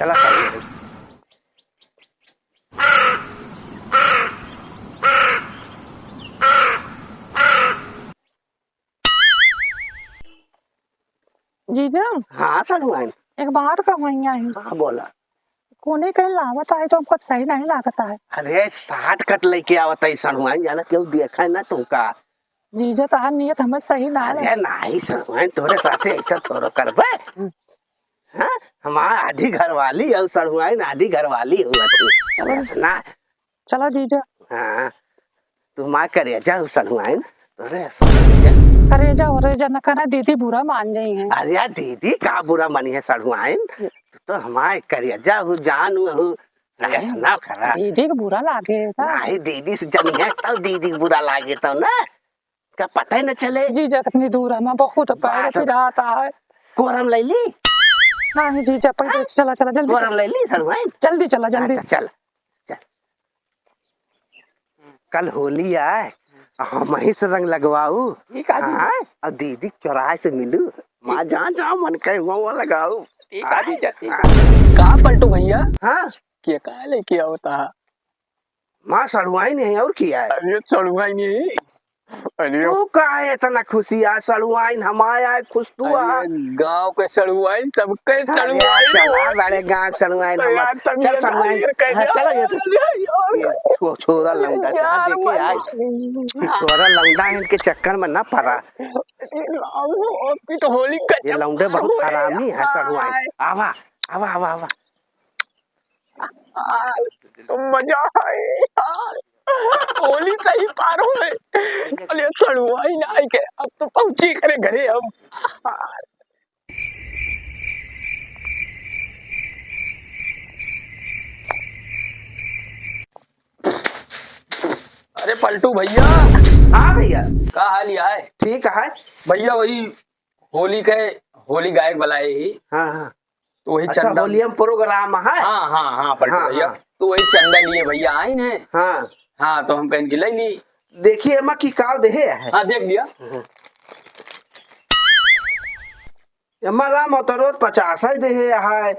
चला सही। जीजा हाँ सड़ुआइन। एक बात कहूँगा ही हाँ बोला। कोने कहीं लागत आए तो हमको सही नहीं लागता है। अरे 60 कट लेके आवत है सड़ुआइन, जाना क्यों देखा है ना तुमका। जीजा तहार नियत हमें सही ना है। अरे नहीं सड़ुआइन, तोरे साथे ऐसा थोड़ा करबे। हाँ हमारा आधी घरवाली और सड़ुआइन आधी घरवाली हुआ थी ना। चलो जीजा। हाँ तुम करे जाओ सड़ुआइन तोरे। करेजा वरेजा न करना, दीदी बुरा मान जाई है। अरे यार दीदी का बुरा मनी है सड़ुआइन, तो हमारे करिया हूँ जान हूँ ऐसा ना करा। दीदी को बुरा लागे नहीं दीदी से जनी है तब दीदी को बुरा लागे तो ना, क्या पता ही न चले। जीजा कितनी दूर है, मैं बहुत पैर से आता है। कोरम ले ली। नहीं जीजा पहले चला चला जल्दी। कोरम ले ली सड़ुआइन। जल्दी चला जल्दी। अच्छा चल चल। कल होली आए, हम ही से रंग लगवाऊ। ठीक है जीजा। और दीदी चौराहे से मिलू, माँ जहाँ जहाँ मन करे वहाँ लगाऊ। ठीक है जीजा। कहाँ पलटू भैया? हाँ क्या कहा लेके होता है? माँ सड़ुआइन है और किया है। अरे सड़ुआइन नहीं। अरे तू का है इतना खुशी आ सड़ुआइन हमारा है खुश तू आ। गांव के सड़ुआइन सबके सड़ुआइन। चला बड़े गांव के सड़ुआइन हम। चल सड़ुआइन चलो ये छोरा लौंडा जहाँ देखे आए, छोरा लौंडा इनके चक्कर में ना पड़ा। तो होली का ये लौंडे बहुत हरामी है सड़ुआइन। आवा आवा आवा आवा। तो मजा आए यार, होली सही पार हो गए। अरे सड़ुआइन आई के अब तो पहुंची करे घरे हम। अरे पलटू भैया। हाँ भैया का हाल है? ठीक है भैया वही होली के होली गायक बुलाए ही। हाँ हाँ तो वही अच्छा चंदा। होली में प्रोग्राम है। हाँ हाँ हाँ पलटू हाँ, भैया हाँ। तो वही चंदा लिए भैया आए ने। हाँ हाँ तो हम कहीं की ले ली। देखिए अम्मा की काव देहे है। हाँ देख लिया। अम्मा राम तो रोज 50 ही देहे है।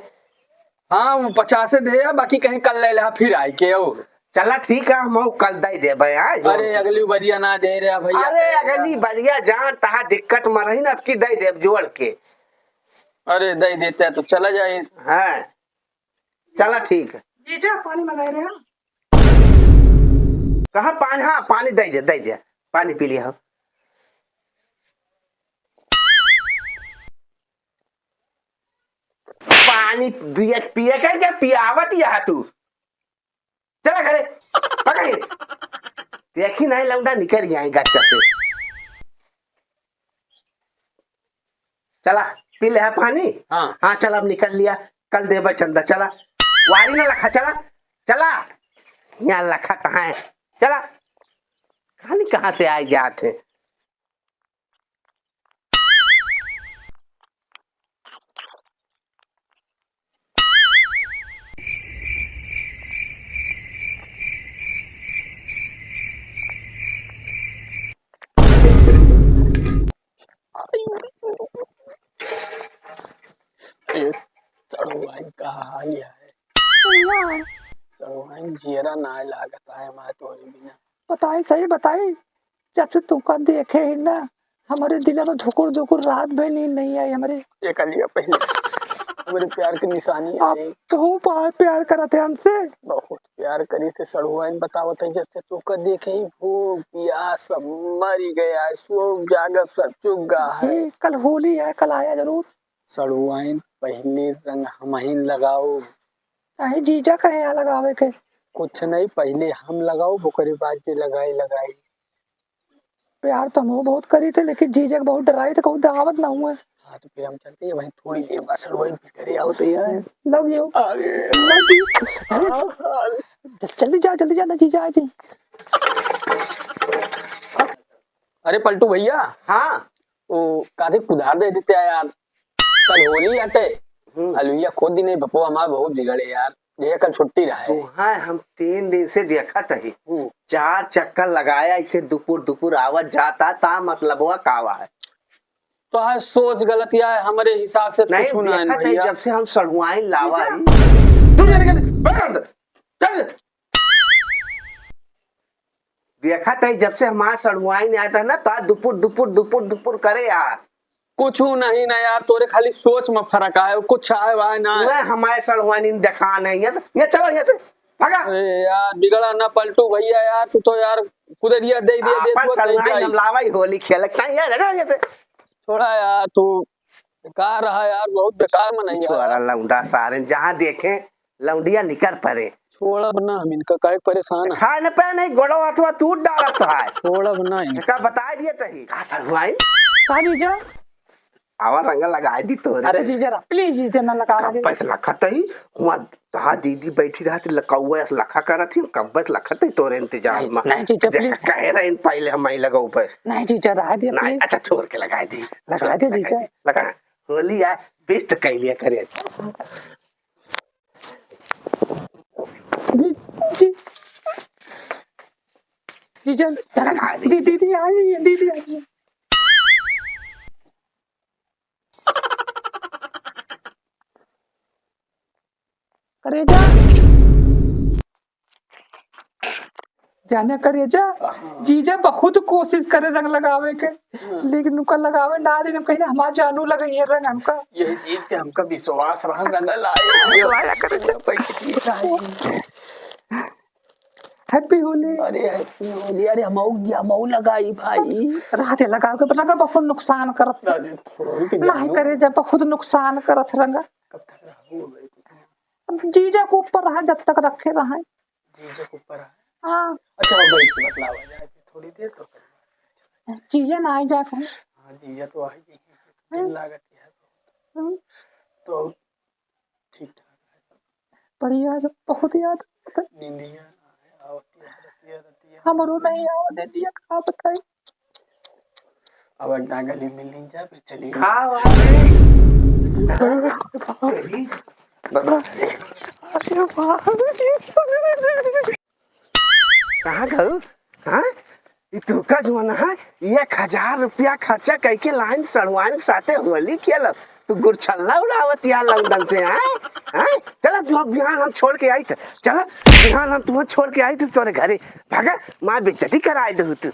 हाँ वो 50 दे, बाकी कहीं कल ले ला फिर आए के और। चला ठीक है हम कल दे दे भैया। अरे अगली बरिया ना दे रहा भैया। अरे अगली बलिया जान तहा दिक्कत में रही ना, अब की दे दे जोड़ के। अरे दे देते तो चला जाए। हाँ चला ठीक है। जीजा पानी मंगाए रहे हैं। कहा पानी? हाँ पानी दे दे पानी पी लिया। पानी दिया पिए क्या पियावत या तू? चला घरे पकड़िए। देखी नहीं लौंडा निकल गया गच्चा से। चला पी ले पानी। हाँ हाँ चल अब निकल लिया, कल देबा चंदा। चला वारी ना लखा। चला चला यहाँ लखा कहाँ है? चला खाली कहाँ से आए जाते। सड़ुआइन का हाल है। सड़ुआइन जीरा ना लागता है माँ तोरे बिना। बताई सही बताई, जब से तुमका देखे ही ना हमारे दिल में धुकुर धुकुर रात भर नींद नहीं आई हमारे। एक लिया पहले मेरे प्यार की निशानी आप है। तो प्यार करते हमसे। बहुत प्यार करी थे सड़ुआइन, बतावत है जब से तू का देखे ही भूख प्यास सब मरी गया है, सो जागत सब चुक गया है। कल होली है, कल आया जरूर। सड़ुआइन पहले रंग हम ही लगाओ। नहीं जीजा कहे यहाँ लगावे के। कुछ नहीं पहले हम लगाओ बोकरी बाजी लगाई। प्यार तो हम बहुत करी थे, लेकिन जीजा को बहुत डराई थे, कहूँ दावत ना हुए। हाँ तो फिर हम चलते हैं वहीं थोड़ी देर बाद सड़ुआइन फिर करे आओ तो यार। Love you. अरे जल्दी जा ना जीजा जी। अरे पलटू भैया। हाँ वो काहे कुदार दे देते हैं यार, कल होली आते। अलुइया खोद दी नहीं बपो हमारा बहुत बिगड़े यार, ये कल छुट्टी रहा है। हाँ हम 3 दिन से देखा ही 4 चक्कर लगाया इसे दुपुर दुपुर आवत जाता ता मतलब हुआ कावा है। तो है सोच गलतिया है हमारे हिसाब से नहीं कुछ ना है देखा था भैया। जब से हम सड़ुआई लावा देखा था जब से हमारा सड़ुआई नहीं आता है ना तो आज दुपुर दुपुर दुपुर दुपुर करे यार। कुछ नहीं ना यार, तोरे खाली सोच में फर्क है, कुछ है वह ना है। मैं हमारे सड़ुआई नहीं देखा नहीं ये चलो यहाँ से भागा। अरे यार बिगड़ा ना पलटू भैया यार, तू तो यार कुदरिया दे दिया दे अपन तो नहीं सड़ुआई चाहिए। हम लावा ही होली खेलता है यार यहाँ से। थोड़ा यार तू बेकार रहा यार, बहुत बेकार में नहीं छोरा लौंडा सारे जहाँ देखे लौंडिया निकर पड़े। छोड़ा बना हम इनका काहे परेशान है। खाए न पे नहीं गोड़ो अथवा टूट डालत है। छोड़ा बना का बता दिए तही का सड़ुआई का जीजा आवा रंग लगा दी तोरे। अरे जीजा प्लीज जीजा ना लगा कब पैसा लखत ही हुआ तहा दीदी बैठी रहती लकौआ ऐसा लखा करत ही कब बस लखत ही तोरे इंतजार में। नहीं जीजा प्लीज कह रहे इन पहले हम ही लगाऊ पे नहीं जीजा रहा दिया नहीं प्लीज अच्छा छोड़ के लगा दी लगा दे जीजा लगा होली है बेस्ट कह लिया करे। जी जीजा चला दीदी आई दीदी आई करेजा जाने करेजा जीजा बहुत कोशिश करे रंग लगावे के लेकिन उनका लगावे ना दिन कहीं हमारा जानू लगे ये रंग हमका यही चीज के हमका विश्वास रहा रंगल आए। हैप्पी होली। अरे हैप्पी होली। अरे हमऊ लगाई भाई। रात लगाव के लगा बहुत नुकसान करत नहीं करेजा बहुत नुकसान करत रंगा जीजा को ऊपर रहा जब तक रखे रहा जीजा के ऊपर है। हाँ अच्छा बैठ के बतलावा जाए थोड़ी देर तो जीजा ना आई जाए हाँ जीजा तो आएगी दिन लागत है तो ठीक ठाक है। बढ़िया बहुत याद नींदिया आवती है हमरो नहीं आवा दे दिया का बताई अब एक गली मिल नहीं जाए फिर चलिए कहाँ गयो हाँ तू का जमाना है 1000 रुपया खर्चा करके लाइन सड़वाइन के साथे होली खेल तू गुरछल्ला उड़ावत यार लंदन से हैं चला तू बिहान हम छोड़ के आई थे चला बिहान हम तुम्हें छोड़ के आई थे तोरे घरे भागा माँ बेइज्जती कराए दे तू